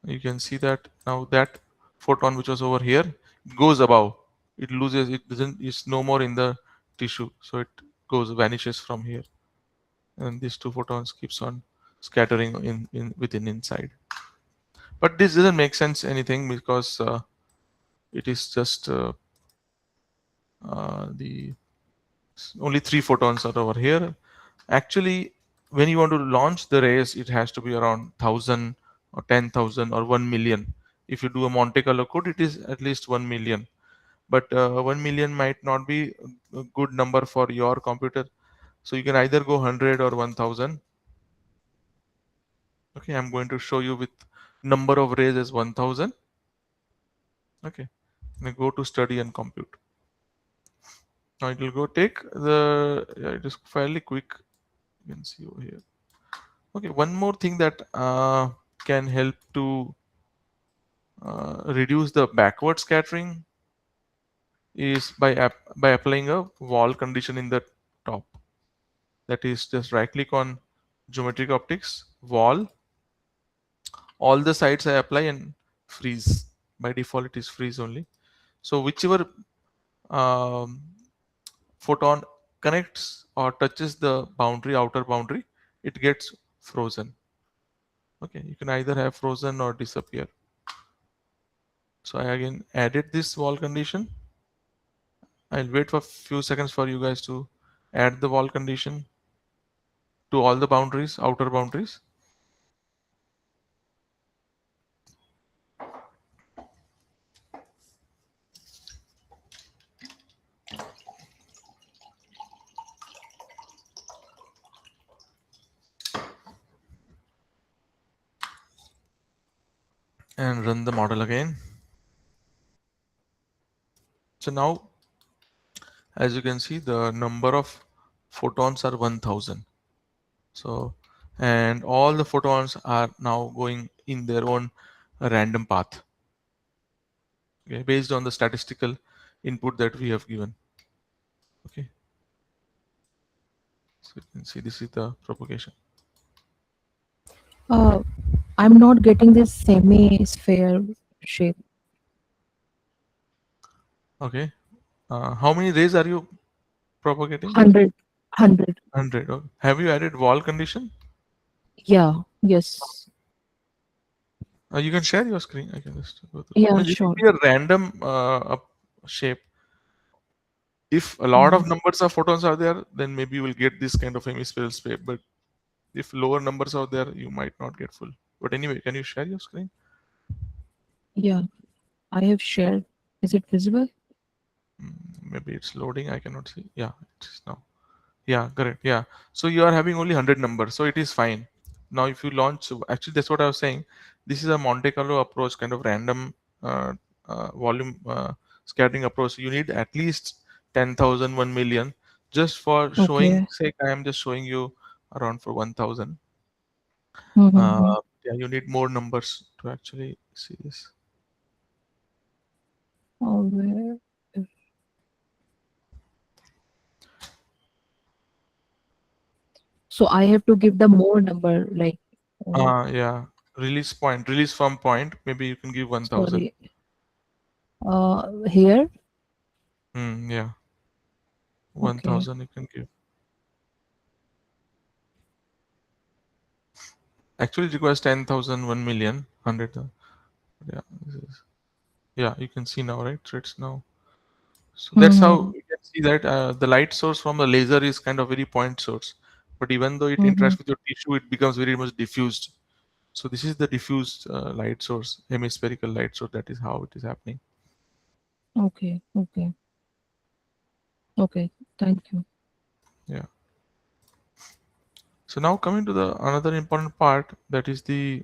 You can see that now that photon which was over here goes above. It loses. It doesn't. It's no more in the tissue. So it vanishes from here, and these 2 photons keeps on scattering within inside. But this doesn't make sense anything because it is just the only 3 photons are over here. Actually, when you want to launch the rays, it has to be around 1,000 or 10,000 or 1 million. If you do a Monte Carlo code, it is at least 1 million. But 1 million might not be a good number for your computer. So you can either go 100 or 1,000. Okay, I'm going to show you with number of rays as 1,000. Okay, now go to study and compute. Now it will go take the, it is fairly quick. You can see over here. Okay, one more thing that can help to reduce the backward scattering is by applying a wall condition in the top. That is, just right click on geometric optics, wall. All the sides I apply and freeze. By default, it is freeze only. So whichever photon connects or touches the boundary, outer boundary, it gets frozen. Okay, you can either have frozen or disappear. So I again added this wall condition. I'll wait for a few seconds for you guys to add the wall condition to all the boundaries, outer boundaries. And run the model again. So now, as you can see, the number of photons are 1,000. So and all the photons are now going in their own random path, okay, based on the statistical input that we have given. Okay, so you can see this is the propagation. I'm not getting this semi-sphere shape. Okay, how many rays are you propagating? 100, 100. 100. Okay. Have you added wall condition? Yeah, yes. You can share your screen. I can just go through. I Yeah, mean, this will sure. be a random shape. If a lot of Mhm. numbers of photons are there, then maybe you will get this kind of hemispherical shape. But if lower numbers are there, you might not get full. But anyway, can you share your screen? Yeah, I have shared. Is it visible? Maybe it's loading. I cannot see. Yeah, it is now. Yeah, correct. Yeah. So you are having only 100 numbers, so it is fine. Now, if you launch, actually, that's what I was saying. This is a Monte Carlo approach, kind of random uh, volume scattering approach. You need at least 10,000, 1,000,000. Just for showing Okay. sake, I am just showing you around for 1,000. Mm-hmm. Yeah, you need more numbers to actually see this. Oh, where? So I have to give the more number, like, Yeah, release from point. Maybe you can give 1,000. sorry, here. Yeah, Okay. 1,000 you can give. Actually, it requires 10,000, 1,000,000, 100. Yeah, yeah, you can see now, right? So it's now. So that's how Mm-hmm. you can see that the light source from the laser is kind of very point source. But even though it Mm-hmm. interacts with your tissue, it becomes very much diffused. So this is the diffused light source, hemispherical light source. That is how it is happening. Okay. Okay. Okay. Thank you. Yeah. So now coming to the another important part, that is the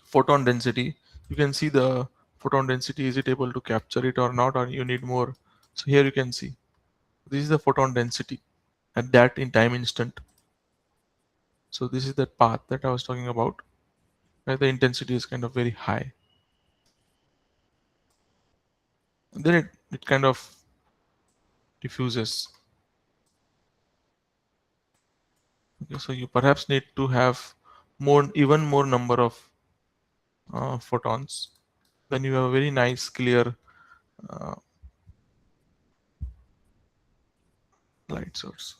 photon density. You can see the photon density. Is it able to capture it or not, or you need more? So here you can see this is the photon density at that in time instant. So this is that path that I was talking about, where the intensity is kind of very high. And then it kind of diffuses. Okay, so you perhaps need to have even more number of photons. Then you have a very nice clear uh, light source.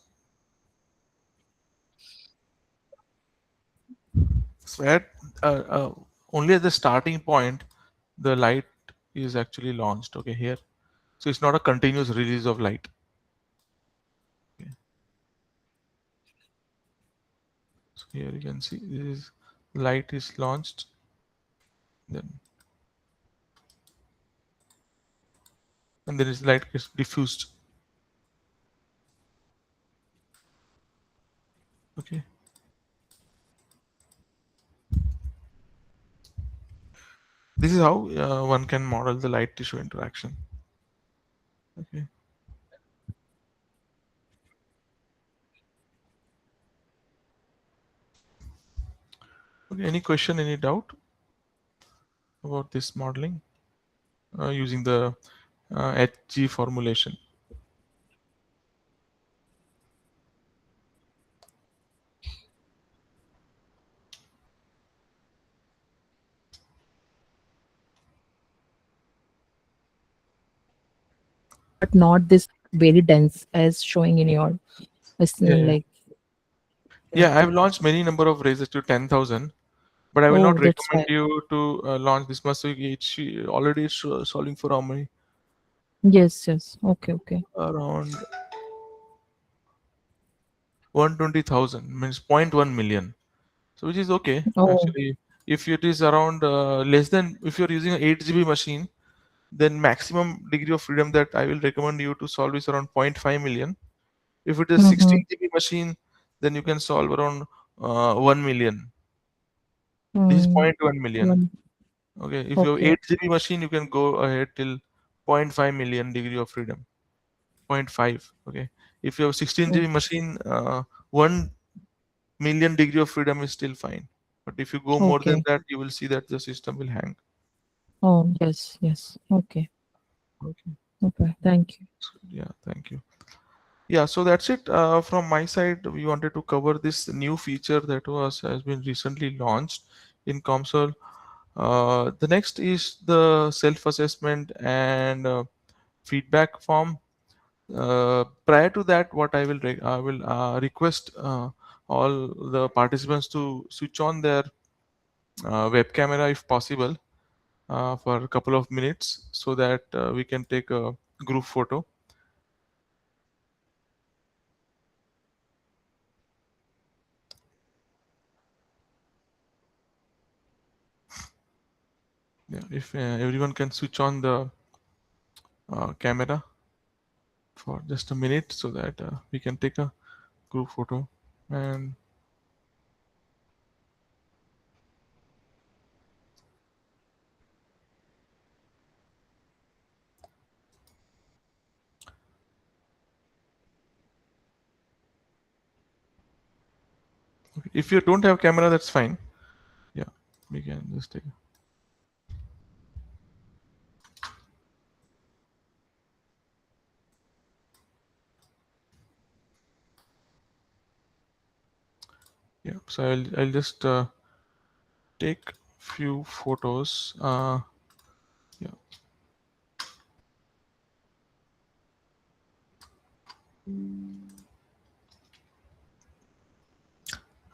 So at only at the starting point, the light is actually launched. Okay, here. So it's not a continuous release of light. Okay. So here you can see this is light is launched, then and then its light gets diffused. Okay. This is how one can model the light tissue interaction. Okay. Okay. Any question? Any doubt about this modeling using the HG formulation? But not this very dense as showing in your, Yeah, yeah. like, yeah. Yeah, I've launched many number of raises to 10,000, but I will Oh, not that's recommend why. you to launch this much. So it's already solving for how many? Yes, yes. Okay, okay. Around 120,000 means 0.1 million. So which is okay Oh. actually. If it is around less than, if you're using an 8 GB machine, then maximum degree of freedom that I will recommend you to solve is around 0.5 million. If it is Mm-hmm. 16 GB machine, then you can solve around 1 million. This is zero Mm. point 0.1 million. One. Okay, if you have Okay. 8 GB machine, you can go ahead till zero point 0.5 million degree of freedom. Zero point 0.5. Okay, if you have 16 GB Okay. machine, 1 million degree of freedom is still fine. But if you go more than Okay. that, you will see that the system will hang. Oh, yes, yes. Okay. Okay. Okay. Thank you. So, yeah, thank you. Yeah, so that's it from my side. We wanted to cover this new feature that has been recently launched in COMSOL. The next is the self-assessment and feedback form. Prior to that, what I will request all the participants to switch on their web camera if possible for a couple of minutes so that we can take a group photo. Yeah, if everyone can switch on the camera for just a minute so that we can take a group photo. And if you don't have camera, that's fine. Yeah, we can just take. Yeah, so I'll just take few photos. Yeah.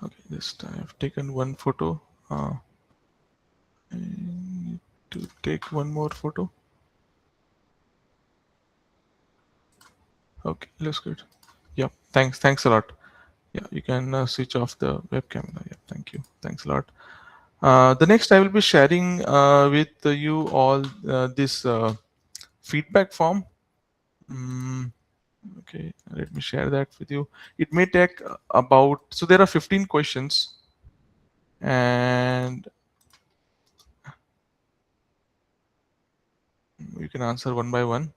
Okay, just I have taken one photo. I need to take one more photo. Okay, looks good. Yeah, thanks a lot. Yeah, you can switch off the web camera. Yeah, thank you. Thanks a lot. The next I will be sharing with you all this feedback form. Mm, okay, let me share that with you. It may take about, so there are 15 questions and you can answer one by one.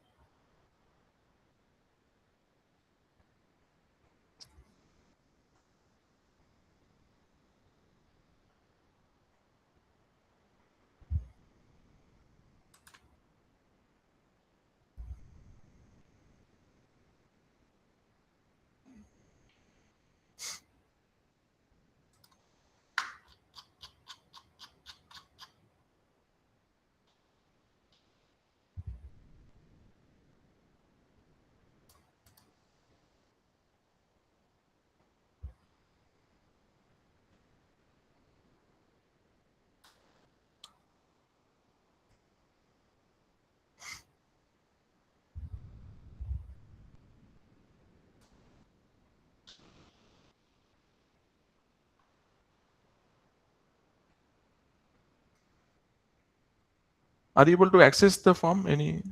Are you able to access the form? Any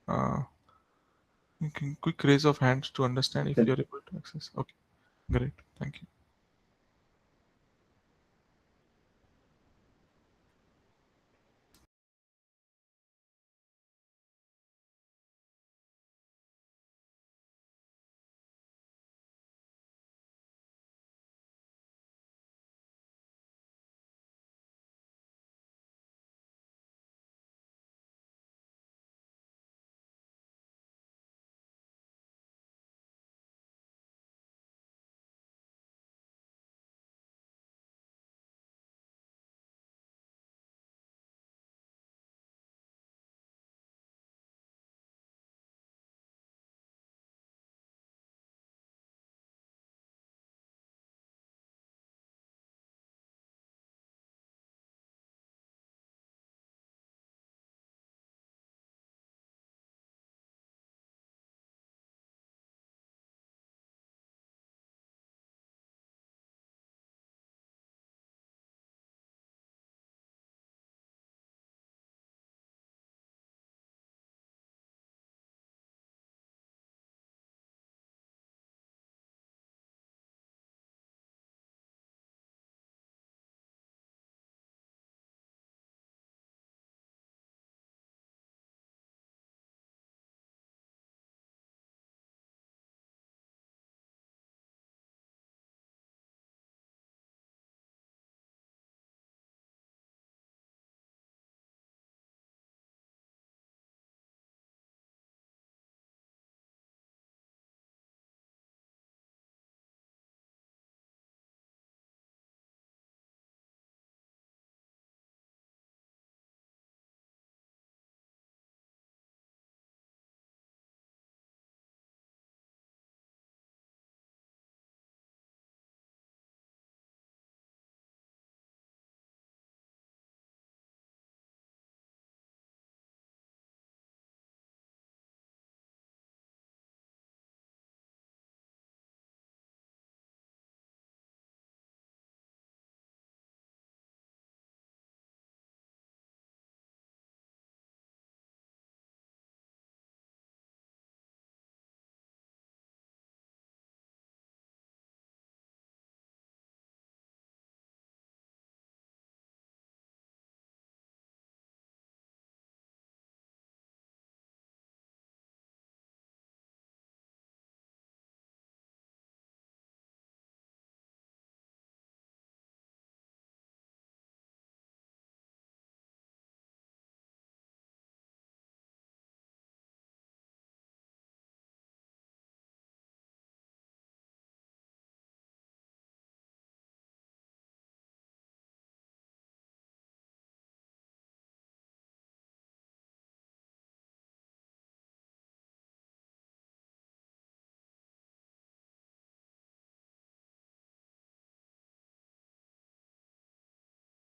uh, quick raise of hands to understand if you're able to access? Okay, great. Thank you.